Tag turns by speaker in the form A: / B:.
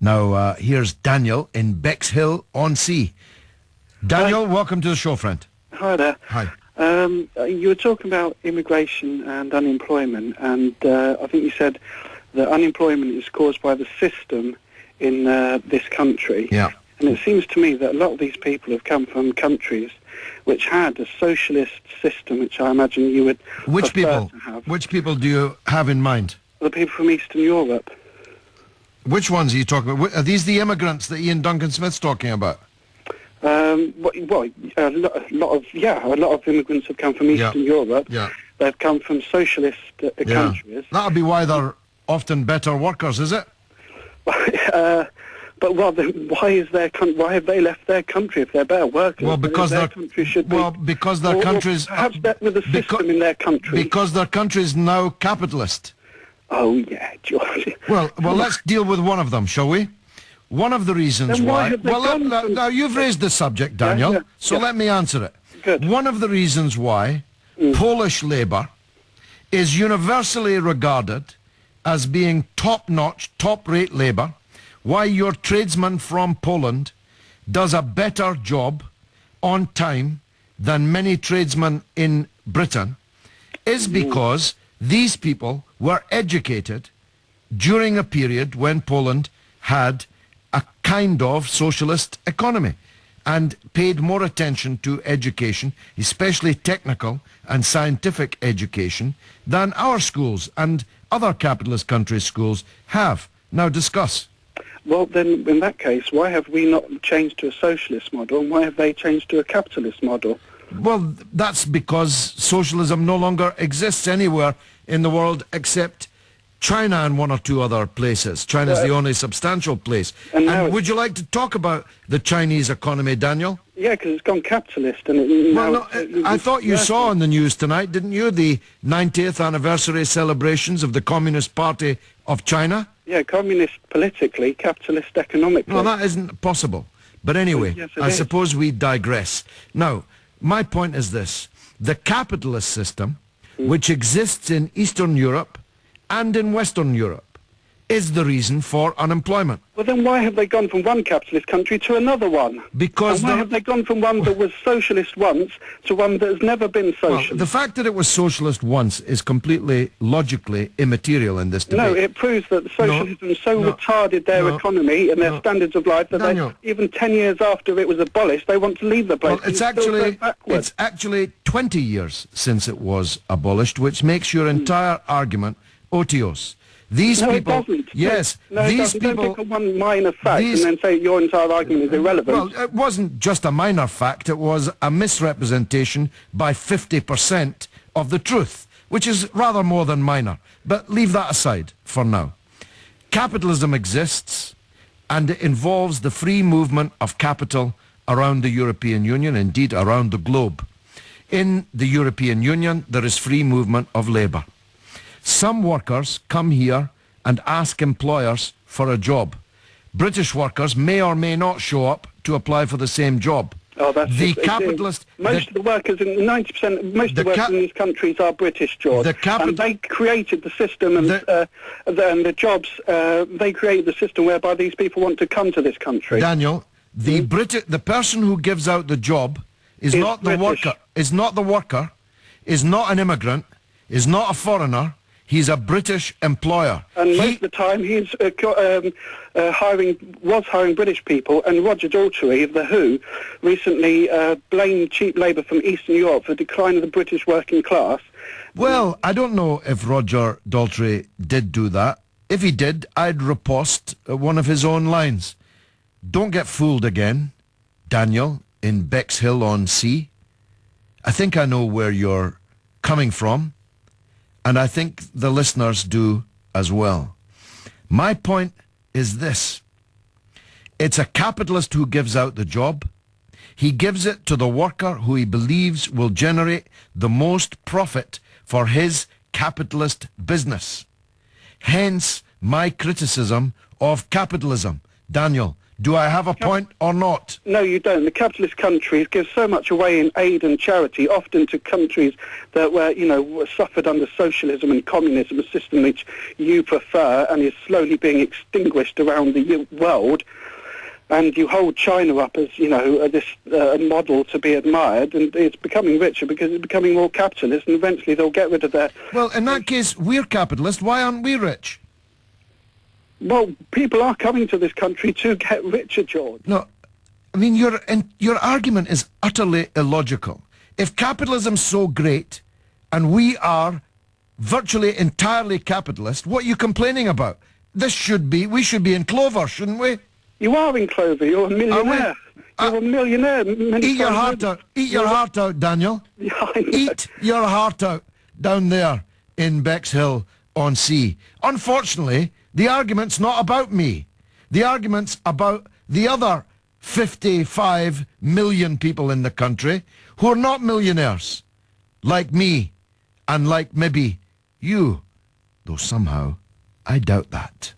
A: Now, here's Daniel in Bexhill-on-Sea. Daniel, welcome to the show, friend.
B: Hi there.
A: Hi.
B: You were talking about immigration and unemployment, and I think you said that unemployment is caused by the system in this country.
A: Yeah.
B: And it seems to me that a lot of these people have come from countries which had a socialist system, which I imagine you would prefer to have.
A: Which people do you have in mind?
B: The people from Eastern Europe.
A: Which ones are you talking about? Are these the immigrants that Ian Duncan Smith's talking about?
B: A lot of immigrants have come from Eastern Europe.
A: Yeah.
B: They've come from socialist countries.
A: That'll be why they're often better workers, is it?
B: But why have they left their country if they're better workers?
A: Well, because
B: their country should be.
A: Well, because their countries.
B: Perhaps with the system in their country.
A: Because their country's now capitalist.
B: Oh yeah, George.
A: Well, let's deal with one of them, shall we? One of the reasons
B: Then why
A: why.
B: have they
A: Well,
B: gone
A: now you've raised the subject, Daniel. So let me answer it.
B: Good.
A: One of the reasons why Polish labour is universally regarded as being top-notch, top-rate labour, why your tradesman from Poland does a better job on time than many tradesmen in Britain, is because these people were educated during a period when Poland had a kind of socialist economy and paid more attention to education, especially technical and scientific education, than our schools and other capitalist countries' schools have. Now discuss.
B: Well, then, in that case, why have we not changed to a socialist model, and why have they changed to a capitalist model?
A: Well, that's because socialism no longer exists anywhere in the world except China and one or two other places. China's the only substantial place. And would you like to talk about the Chinese economy, Daniel?
B: Yeah, because it's gone capitalist. And
A: I thought you saw on the news tonight, didn't you, the 90th anniversary celebrations of the Communist Party of China?
B: Yeah, communist politically, capitalist economically.
A: Well, that isn't possible. But anyway,
B: yes,
A: I suppose we digress. Now, my point is this. The capitalist system, which exists in Eastern Europe and in Western Europe, is the reason for unemployment.
B: Well, then why have they gone from one capitalist country to another one?
A: Because
B: and why have they gone from one that was socialist once to one that has never been socialist?
A: Well, the fact that it was socialist once is completely logically immaterial in this debate.
B: No, it proves that socialism retarded their economy and their standards of life that they, even 10 years after it was abolished, they want to leave the place.
A: Well, it's actually 20 years since it was abolished, which makes your entire argument odious. These people,
B: it doesn't.
A: Yes, these people.
B: Don't pick on one minor fact and then say your entire argument is irrelevant.
A: Well, it wasn't just a minor fact; it was a misrepresentation by 50% of the truth, which is rather more than minor. But leave that aside for now. Capitalism exists, and it involves the free movement of capital around the European Union, indeed around the globe. In the European Union, there is free movement of labour. Some workers come here and ask employers for a job. British workers may or may not show up to apply for the same job.
B: Oh, that's
A: the capitalist.
B: Most of the workers, 90%, most of the workers in these countries are British, George. And they created the system and the jobs. They created the system whereby these people want to come to this country.
A: Daniel, the person who gives out the job is not the worker. Is not the worker. Is not an immigrant. Is not a foreigner. He's a British employer.
B: And most of the time he's was hiring British people, and Roger Daltrey of The Who recently blamed cheap labour from Eastern Europe for the decline of the British working class.
A: Well, I don't know if Roger Daltrey did do that. If he did, I'd riposte one of his own lines. Don't get fooled again, Daniel, in Bexhill-on-Sea. I think I know where you're coming from. And I think the listeners do as well. My point is this. It's a capitalist who gives out the job. He gives it to the worker who he believes will generate the most profit for his capitalist business. Hence my criticism of capitalism. Daniel, Do I have a point or not?
B: No, you don't. The capitalist countries give so much away in aid and charity, often to countries that were suffered under socialism and communism, a system which you prefer and is slowly being extinguished around the world. And you hold China up as, this model to be admired, and it's becoming richer because it's becoming more capitalist, and eventually they'll get rid of their...
A: Well, in that case, we're capitalist. Why aren't we rich?
B: Well, people are coming to this country to get richer, George.
A: No, I mean, your argument is utterly illogical. If capitalism's so great, and we are virtually entirely capitalist, what are you complaining about? We should be in clover, shouldn't we?
B: You are in clover. You're a millionaire. You're a millionaire.
A: Eat your heart out. Eat your heart out, Daniel.
B: Yeah, I know.
A: Eat your heart out down there in Bexhill-on-Sea. Unfortunately, the argument's not about me. The argument's about the other 55 million people in the country who are not millionaires, like me and like maybe you, though somehow I doubt that.